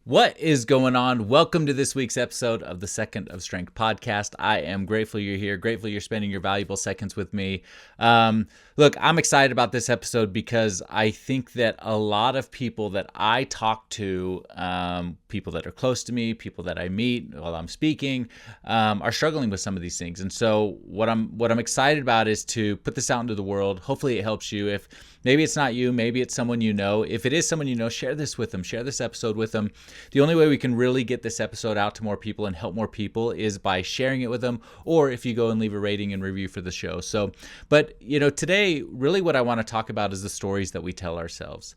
What is going on? Welcome to this week's episode of the Second of Strength podcast. I am grateful you're here, grateful you're spending your valuable seconds with me. Look, I'm excited about this episode because I think that a lot of people that I talk to, people that are close to me, people that I meet while I'm speaking, are struggling with some of these things. And so what I'm excited about is to put this out into the world. Hopefully it helps you. If maybe it's not you, maybe it's someone you know. If it is someone you know, share this with them, share this episode with them. The only way we can really get this episode out to more people and help more people is by sharing it with them, or if you go and leave a rating and review for the show. But today, really what I want to talk about is the stories that we tell ourselves.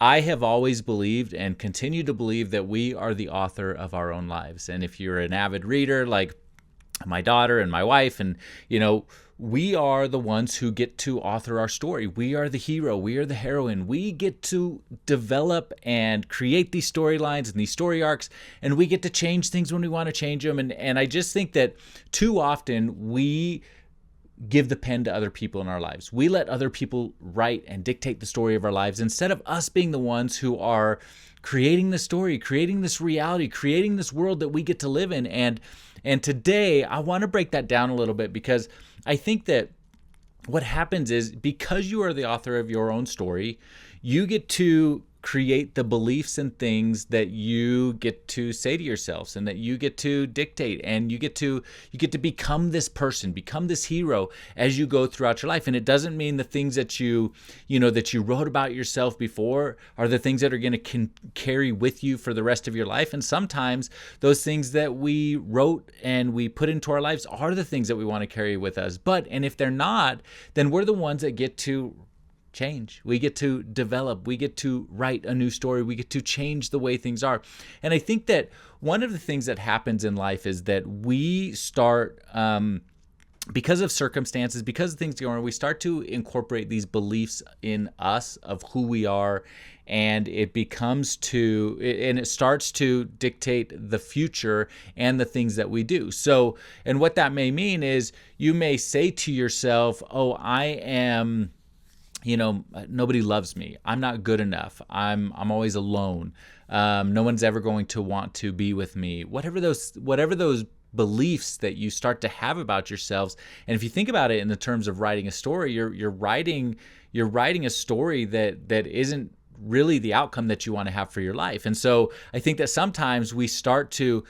I have always believed and continue to believe that we are the author of our own lives. And if you're an avid reader like my daughter and my wife, and we are the ones who get to author our story. We are the hero. We are the heroine. We get to develop and create these storylines and these story arcs, and we get to change things when we want to change them. And I just think that too often we give the pen to other people in our lives. We let other people write and dictate the story of our lives instead of us being the ones who are creating the story, creating this reality, creating this world that we get to live in. And today I want to break that down a little bit because I think that what happens is because you are the author of your own story, you get to create the beliefs and things that you get to say to yourselves and that you get to dictate, and you get to become this person, become this hero as you go throughout your life. And it doesn't mean the things that you wrote about yourself before are the things that are going to carry with you for the rest of your life. And sometimes those things that we wrote and we put into our lives are the things that we want to carry with us. And if they're not, then we're the ones that get to change. We get to develop. We get to write a new story. We get to change the way things are. And I think that one of the things that happens in life is that we start, because of circumstances, because of things going on, we start to incorporate these beliefs in us of who we are, and it starts to dictate the future and the things that we do. So, and what that may mean is you may say to yourself, oh, I am, nobody loves me. I'm not good enough. I'm always alone. No one's ever going to want to be with me. Whatever those beliefs that you start to have about yourselves. And if you think about it in the terms of writing a story, you're writing a story that isn't really the outcome that you want to have for your life. And so I think that sometimes we start to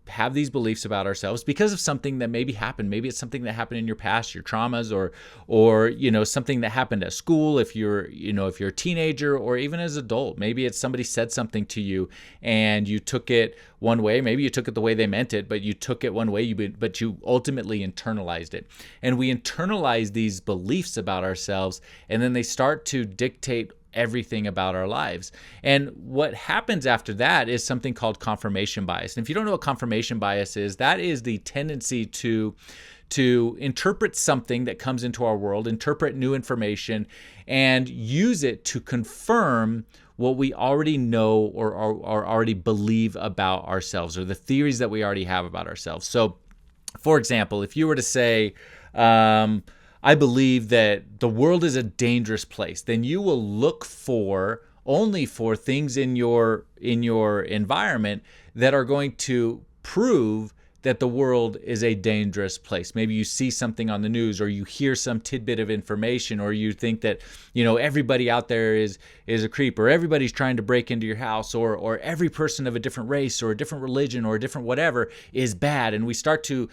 have these beliefs about ourselves because of something that maybe happened. Maybe it's something that happened in your past, your traumas, or something that happened at school if you're a teenager, or even as an adult. Maybe it's somebody said something to you and you took it one way. Maybe you took it the way they meant it, but you took it one way, but you ultimately internalized it. And we internalize these beliefs about ourselves, and then they start to dictate everything about our lives. And what happens after that is something called confirmation bias. And if you don't know what confirmation bias is, that is the tendency to interpret something that comes into our world, interpret new information, and use it to confirm what we already know or already believe about ourselves, or the theories that we already have about ourselves. So, for example, if you were to say, I believe that the world is a dangerous place, then you will look only for things in your environment that are going to prove that the world is a dangerous place. Maybe you see something on the news, or you hear some tidbit of information, or you think that, everybody out there is a creep, or everybody's trying to break into your house, or every person of a different race or a different religion or a different whatever is bad. And we start to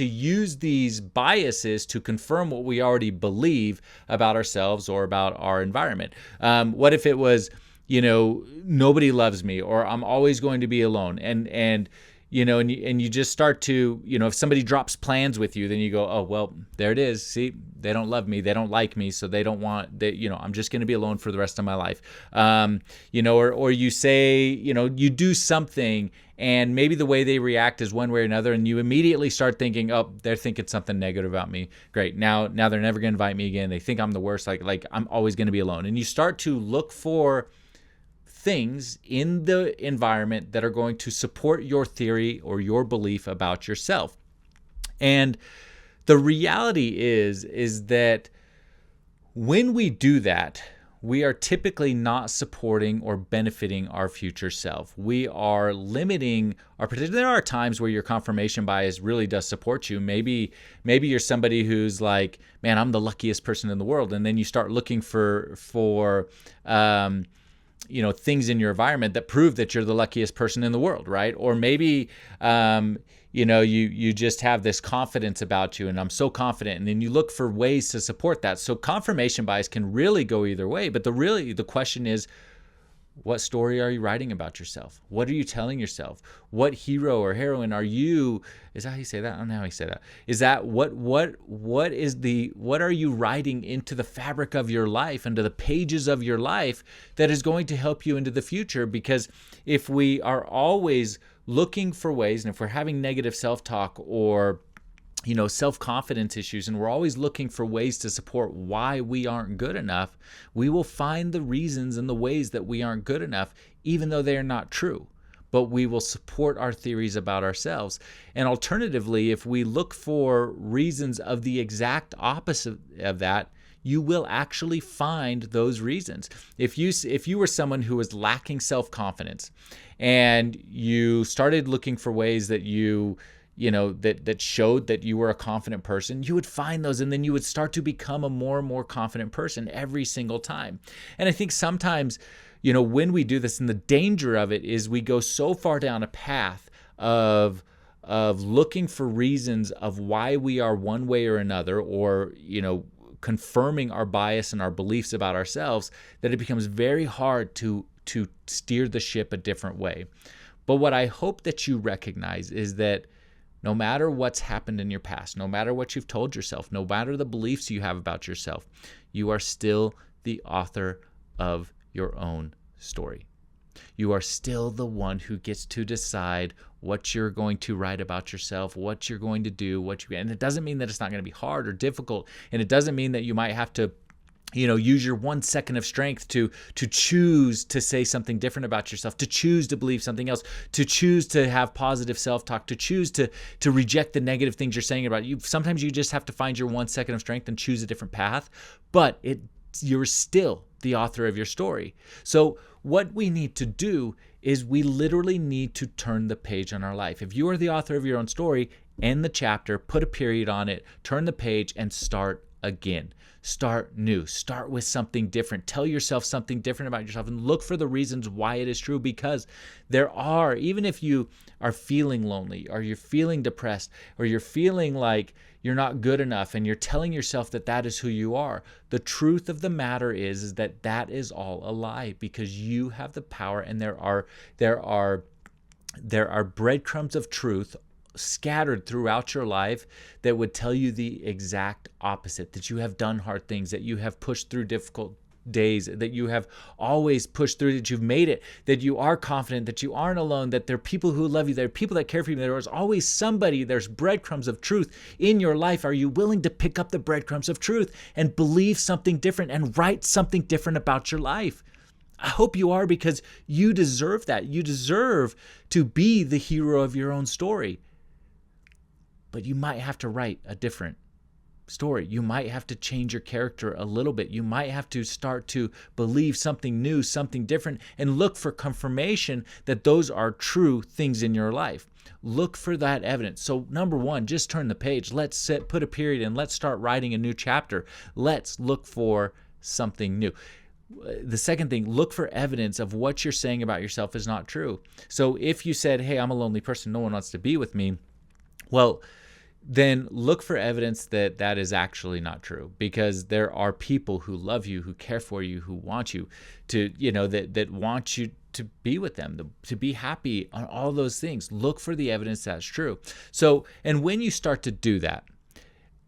use these biases to confirm what we already believe about ourselves or about our environment. What if it was, nobody loves me, or I'm always going to be alone, and you just start to, if somebody drops plans with you, then you go, oh, well, there it is. See, they don't love me. They don't like me. So they don't want that, I'm just going to be alone for the rest of my life. Or you say, you do something, and maybe the way they react is one way or another, and you immediately start thinking, oh, they're thinking something negative about me. Great. Now they're never going to invite me again. They think I'm the worst. Like I'm always going to be alone. And you start to look for things in the environment that are going to support your theory or your belief about yourself. And the reality is that when we do that, we are typically not supporting or benefiting our future self. We are limiting our potential. There are times where your confirmation bias really does support you. Maybe you're somebody who's like, man, I'm the luckiest person in the world. And then you start looking for things in your environment that prove that you're the luckiest person in the world, right? Or maybe, you just have this confidence about you, and I'm so confident, and then you look for ways to support that. So confirmation bias can really go either way, but the question is, what story are you writing about yourself? What are you telling yourself? What hero or heroine are you? Is that how you say that? I don't know how you say that. Is that what are you writing into the fabric of your life, into the pages of your life that is going to help you into the future? Because if we are always looking for ways, and if we're having negative self-talk or self-confidence issues, and we're always looking for ways to support why we aren't good enough, we will find the reasons and the ways that we aren't good enough, even though they are not true. But we will support our theories about ourselves. And alternatively, if we look for reasons of the exact opposite of that, you will actually find those reasons. If you were someone who was lacking self-confidence and you started looking for ways that that showed that you were a confident person, you would find those, and then you would start to become a more and more confident person every single time. And I think sometimes, when we do this, and the danger of it is we go so far down a path of looking for reasons of why we are one way or another, or confirming our bias and our beliefs about ourselves, that it becomes very hard to steer the ship a different way. But what I hope that you recognize is that no matter what's happened in your past, no matter what you've told yourself, no matter the beliefs you have about yourself, you are still the author of your own story. You are still the one who gets to decide what you're going to write about yourself, what you're going to do, and it doesn't mean that it's not going to be hard or difficult, and it doesn't mean that you might have to use your 1 second of strength to choose to say something different about yourself, to choose to believe something else, to choose to have positive self-talk, to choose to reject the negative things you're saying about you. Sometimes you just have to find your 1 second of strength and choose a different path, but you're still the author of your story. So what we need to do is we literally need to turn the page on our life. If you are the author of your own story, end the chapter, put a period on it, turn the page, and start again. Start new. Start with something different. Tell yourself something different about yourself, and look for the reasons why it is true, because even if you are feeling lonely, or you're feeling depressed, or you're feeling like you're not good enough, and you're telling yourself that that is who you are, the truth of the matter is that that is all a lie, because you have the power, and there are breadcrumbs of truth scattered throughout your life that would tell you the exact opposite, that you have done hard things, that you have pushed through difficult days, that you have always pushed through, that you've made it, that you are confident, that you aren't alone, that there are people who love you, there are people that care for you, there is always somebody, there's breadcrumbs of truth in your life. Are you willing to pick up the breadcrumbs of truth and believe something different and write something different about your life? I hope you are, because you deserve that. You deserve to be the hero of your own story. But you might have to write a different story. You might have to change your character a little bit. You might have to start to believe something new, something different, and look for confirmation that those are true things in your life. Look for that evidence. So number one, just turn the page. Let's put a period and let's start writing a new chapter. Let's look for something new. The second thing, look for evidence of what you're saying about yourself is not true. So if you said, hey, I'm a lonely person, no one wants to be with me, well, then look for evidence that that is actually not true, because there are people who love you, who care for you, who want you to, that want you to be with them, to be happy, on all those things. Look for the evidence that's true. So, and when you start to do that,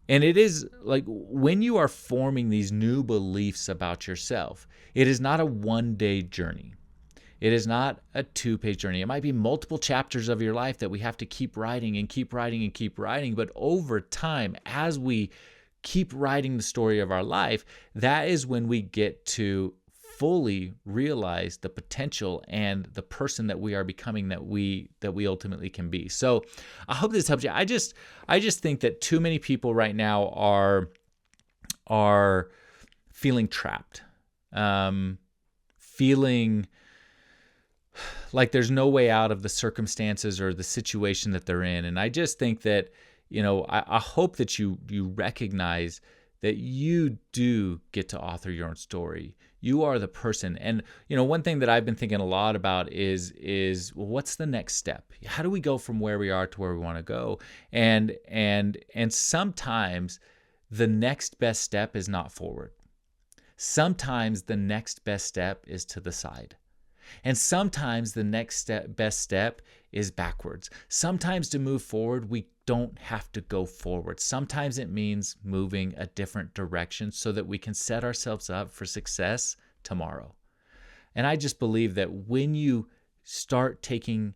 and it is like when you are forming these new beliefs about yourself, it is not a one-day journey. It is not a 2-page journey. It might be multiple chapters of your life that we have to keep writing and keep writing and keep writing. But over time, as we keep writing the story of our life, that is when we get to fully realize the potential and the person that we are becoming, that we ultimately can be. So I hope this helps you. I just think that too many people right now are feeling trapped. feeling like there's no way out of the circumstances or the situation that they're in. And I just think that, I hope that you recognize that you do get to author your own story. You are the person. And, one thing that I've been thinking a lot about is well, what's the next step? How do we go from where we are to where we want to go? And sometimes the next best step is not forward. Sometimes the next best step is to the side. And sometimes the next best step is backwards. Sometimes to move forward, we don't have to go forward. Sometimes it means moving a different direction so that we can set ourselves up for success tomorrow. And I just believe that when you start taking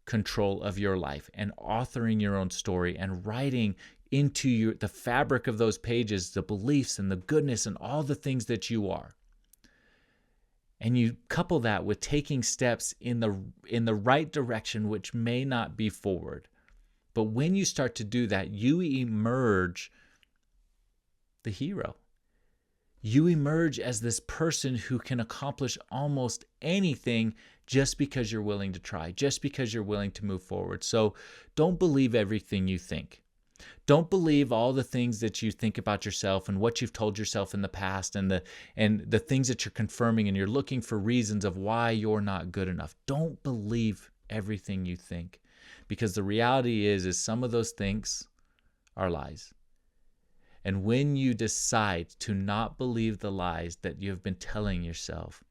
control of your life and authoring your own story and writing into the fabric of those pages, the beliefs and the goodness and all the things that you are, and you couple that with taking steps in the right direction, which may not be forward. But when you start to do that, you emerge the hero. You emerge as this person who can accomplish almost anything just because you're willing to try, just because you're willing to move forward. So don't believe everything you think. Don't believe all the things that you think about yourself and what you've told yourself in the past and the things that you're confirming, and you're looking for reasons of why you're not good enough. Don't believe everything you think, because the reality is some of those things are lies. And when you decide to not believe the lies that you have been telling yourself,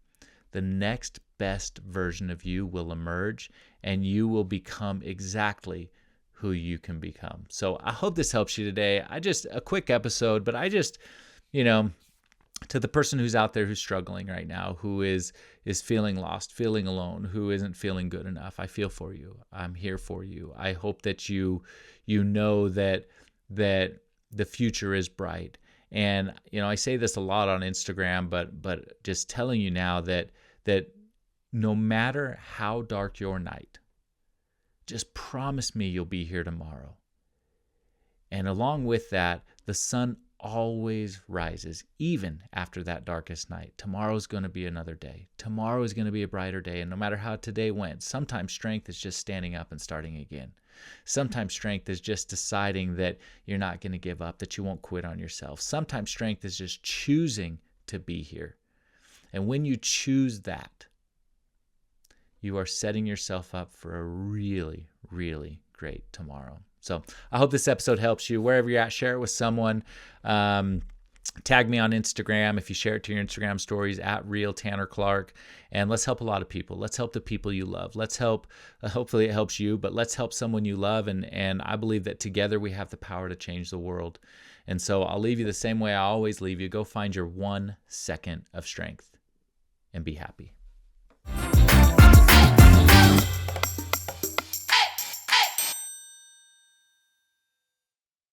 the next best version of you will emerge, and you will become exactly who you can become. So I hope this helps you today. A quick episode, but to the person who's out there who's struggling right now, who is feeling lost, feeling alone, who isn't feeling good enough, I feel for you. I'm here for you. I hope that you know that the future is bright. And I say this a lot on Instagram, but just telling you now that no matter how dark your night, just promise me you'll be here tomorrow. And along with that, the sun always rises, even after that darkest night. Tomorrow's going to be another day. Tomorrow is going to be a brighter day. And no matter how today went, sometimes strength is just standing up and starting again. Sometimes strength is just deciding that you're not going to give up, that you won't quit on yourself. Sometimes strength is just choosing to be here. And when you choose that, you are setting yourself up for a really, really great tomorrow. So I hope this episode helps you. Wherever you're at, share it with someone. Tag me on Instagram if you share it to your Instagram stories @RealTannerClark. And let's help a lot of people. Let's help the people you love. Let's help, hopefully it helps you, but let's help someone you love. And I believe that together we have the power to change the world. And so I'll leave you the same way I always leave you. Go find your 1 second of strength and be happy.